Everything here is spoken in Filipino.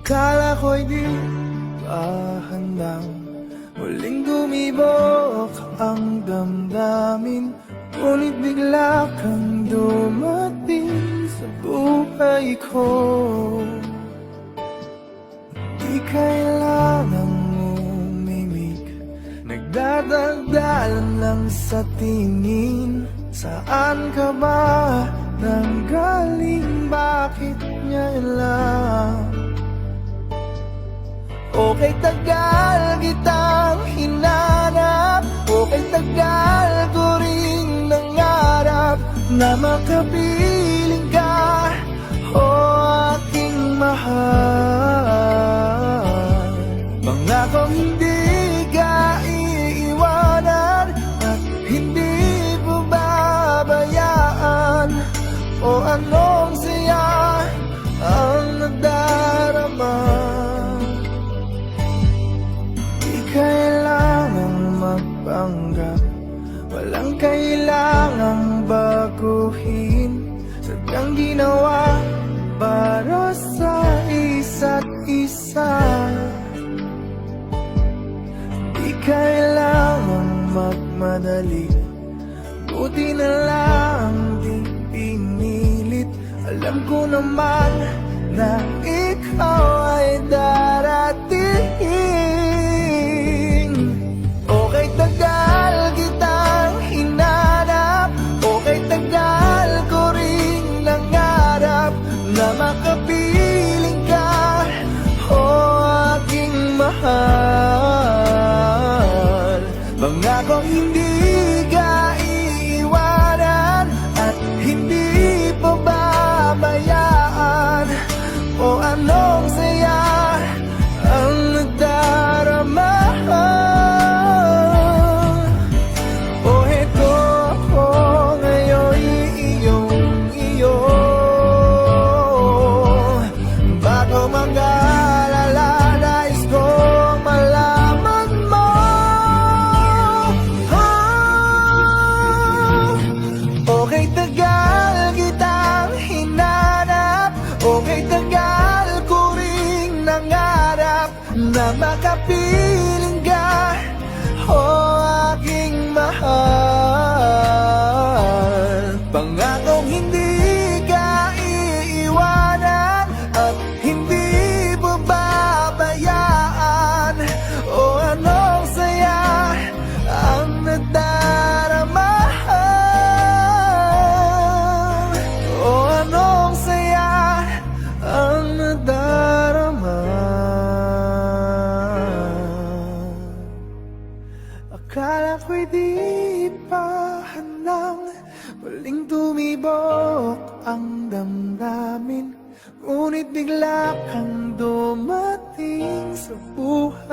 Akala ko'y di pa handang muling dumibok ang damdamin, ngunit bigla kang dumating sa buhay ko. Di kailangang umimik, nagdadagdalan lang sa tingin. Saan ka ba nanggaling? Bakit ngayon lang? Okay, tagal kitang hinanap, okay, tagal ko ring nangarap na makapiling ka, o aking mahal. Pangakong hindi ka iiwanan at hindi babayaan, o anong saya ang nadarama. Kailangang magpanggap, walang kailangang baguhin, sadyang ginawa para sa isa't isa. Di kailangang magmadali, buti na lang di pinilit. Alam ko naman na ikaw ay darating. Okay, tagal kitang hinanap, okay, tagal ko ring nangarap na makapiling ka, o aking mahal. Pangakong hindi ka iiwanan at hindi pababayaan, o anong saya ang nadarama. Okay, tagal kitang hinanap, okay, tagal ko ring nangarap na makapiling ka, o aking mahal. Pangakong hindi ka iiwanan at hindi babayaan, o anong saya ang nadarama. Akala ko'y di pa handang muling tumibok ang damdamin, ngunit bigla kang dumating sa buhay